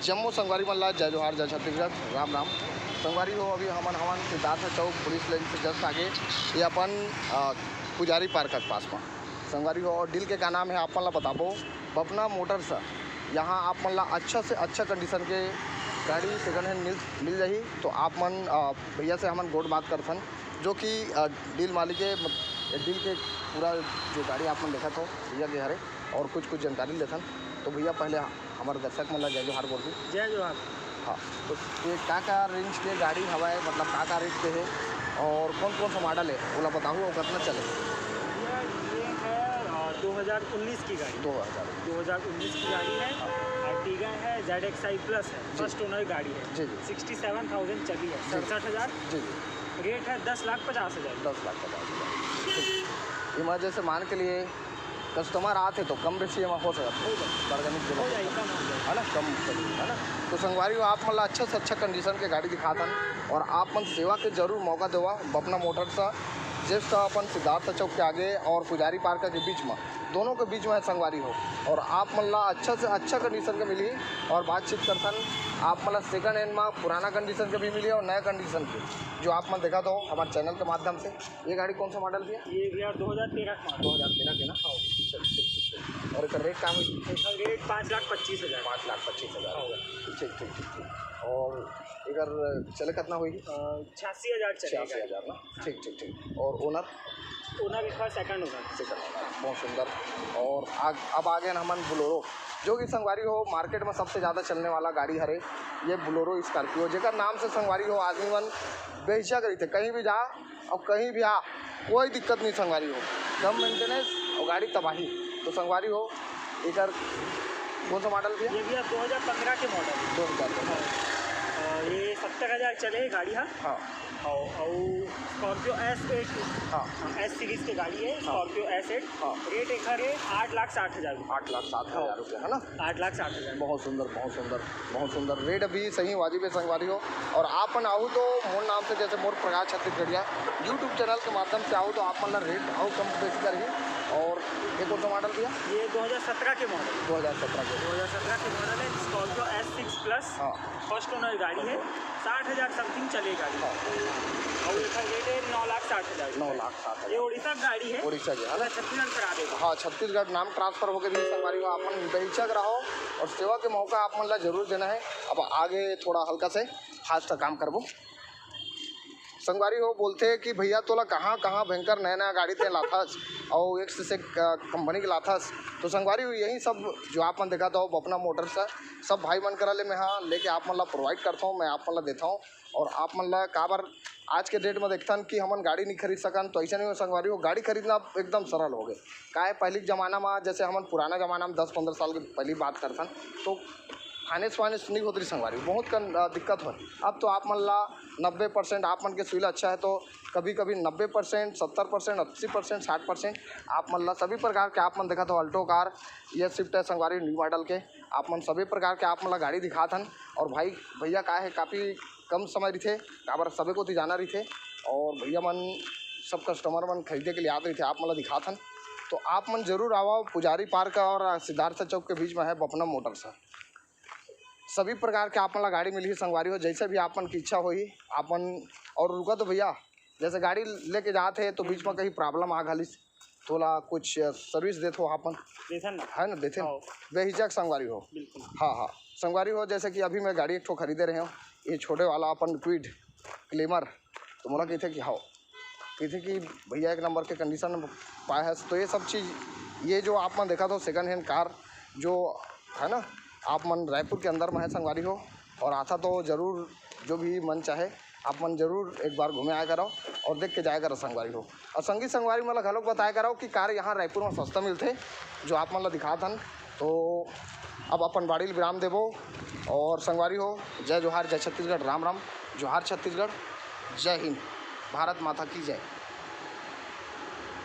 जम्मू संगवारी मल्ला जय जोहार जय छत्तीसगढ़ राम राम। संगवारी हो अभी हमन हवन सिद्धार्थ चौक पुलिस लाइन से जस्ट आगे ये अपन पुजारी पार्क के पास में संगवारी हो। और डील के का नाम है आप मन ला बताबो बपना मोटर्स। यहाँ आप मन ला अच्छा से अच्छा कंडीशन के गाड़ी सेकंड हैंड मिल जाही। तो आप मन भैया से हमन गोड बात करथन जो कि डील मालिक है डील के पूरा जो गाड़ी आप मन देखा हो भैया के हरे और कुछ जानकारी लेथन। तो भैया पहले हमारे दर्शक मन ला जय जोहार बोल दी। जय जोहार। हाँ, तो ये का रेंज के गाड़ी हवाए मतलब का रेट के है और कौन सा मॉडल है बोला बताऊँ और कितना चले। ये है 2019 की गाड़ी। 2019 की गाड़ी है। अर्टिगा है, ZXi प्लस है, फर्स्ट ओनर गाड़ी है जी। 67,000 चली है, 67,000 जी। रेट है 10,50,000। 10,50,000 इमरजेंसी से मान के लिए कस्टमर आते तो कम बेसी में हो सकता है ना, कम है ना। तो संगवारी हो आप मतलब अच्छा से अच्छा कंडीशन के गाड़ी दिखातन और आप मन सेवा के जरूर मौका देवा बपना मोटर्स जस्ट अपन सिद्धार्थ चौक के आगे और पुजारी पार्क के बीच में दोनों के बीच में संगवारी हो। और आप मतलब अच्छा से अच्छा कंडीशन के मिली और बातचीत करथन आप मतलब सेकंड हैंड में पुराना कंडीशन के भी मिली और नया कंडीशन के जो आप मन देखा तो हमारे चैनल के माध्यम से। ये गाड़ी कौन सा मॉडल है? ये भैया 2013 के ना। ठीक। और इसका रेट क्या हुई? रेट 5,25,000। 5,25,000 होगा। ठीक। और इधर चले कितना हुई? 86,000 चले। 86,000 ना। ठीक। और ओनर इसका सेकंड ओनर। बहुत सुंदर। और अब आगे ना हमन बोलेरो जो कि संगवारी हो मार्केट में सबसे ज़्यादा चलने वाला गाड़ी हरे ये बोलेरो स्कॉर्पियो जेकर नाम से संगवारी हो आदमी मन बेहिचक रही थे कहीं भी जा और कहीं भी आ कोई दिक्कत नहीं। संगवारी हो कम मेंटेनेंस और गाड़ी तबाही। तो संगवारी हो इधर कौन सा मॉडल भी है? ये भी 2015 के मॉडल। 2015 ये 70,000 चले गाड़ी। हाँ। और स्कॉर्पियो S8 S सीरीज की गाड़ी है। स्कॉर्पियो S8 रेट एक है 8,60,000। 8,60,000 रुपये है ना। 8,60,000। बहुत सुंदर रेट अभी सही वाजिब है संगवारी हो। और आप मन आओ तो मोर नाम से जैसे मोर प्रकाश छत्तीसगढ़िया यूट्यूब चैनल के माध्यम से आओ तो आप मन रेट आओ कम बेसी करिए। और ये कौन सा मॉडल दिया? ये 2017 के मॉडल। 2017 के मॉडल है। Scorpio S6 plus first owner गाड़ी है। 60,000 समथिंग चले गाड़ी। और इसका रेट है 9,60,000। 9,60,000। ये उड़ीसा गाड़ी है। उड़ीसा की है ना। छत्तीसगढ़ करा देगा। हाँ, छत्तीसगढ़ नाम ट्रांसफर होकर भी संगवारी हो आप मन बेहिचक रहो और सेवा के मौका आप मन ला जरूर देना है। अब आगे थोड़ा हल्का से हाथ से काम करबो। संगवारी हो बोलते हैं कि भैया तोला कहाँ भयंकर नया गाड़ी ते लाथस और एक से कंपनी के लाथस। तो संगवारी हो यही सब जो आप मन देखा था अपना मोटर से सब भाई मन करा ले मैं हाँ लेके आप मन ला प्रोवाइड करता हूँ, मैं आप मन ला देता हूँ। और आप मन ला काबर आज के डेट में देखथन कि हमन गाड़ी नहीं खरीद सकन तो ऐसा नहीं हो संगवारी हो गाड़ी खरीदना एकदम सरल हो गए। का है पहले के ज़माना में जैसे हमन पुराना ज़माना में 10-15 साल की पहली बात करथन तो फाइनेंस नहीं होती संगवारी बहुत दिक्कत हो। अब तो आप मन ला 90% आप मन के सुविधा अच्छा है तो कभी 90%, 70%, 80%, 60% आप मन ला सभी प्रकार के आप मन देखा तो अल्टो कार ये स्विफ्ट है संगवारी न्यू मॉडल के आप मन सभी प्रकार के आप मन ला गाड़ी दिखाथन। और भैया का है काफ़ी कम समय रही थे काबर सभी को जाना रही थे और भैया मन सब कस्टमर मन खरीदे के लिए आते रही थे आप मन ला दिखाथन। तो आप मन जरूर आओ पुजारी पार्क और सिद्धार्थ चौक के बीच में है बपना मोटर्स। सभी प्रकार के आप मन ला गाड़ी मिली संगवारी हो जैसे भी आप मन की इच्छा होई आप मन। और रुका तो भैया जैसे गाड़ी लेके जाते हैं तो बीच में कहीं प्रॉब्लम आ गलिस थोड़ा कुछ सर्विस देते हो आप मन है ना देते बेहिचक संगवारी हो। हाँ संगवारी हो जैसे कि अभी मैं गाड़ी एक ठो खरीदे रहे हो ये छोटे वाला अपन क्विड ग्लैमर तो मोला कहते कि भैया एक नंबर के कंडीशन में पाया है। तो ये सब चीज़ ये जो आप मन देखा तो सेकंड हैंड कार जो है ना आप मन रायपुर के अंदर में है संगवारी हो। और आता तो ज़रूर जो भी मन चाहे आप मन जरूर एक बार घूमे आया करो और देख के जाया करो संगवारी हो। और संगवारी मतलब घलोक बताया करो कि कार यहाँ रायपुर में सस्ता मिलते जो आप मन ला दिखाथन। तो अब अपन बाड़ी विराम देवो और संगवारी हो जय जोहार जय छत्तीसगढ़ राम राम। जोहार छत्तीसगढ़, जय हिंद, भारत माता की जय।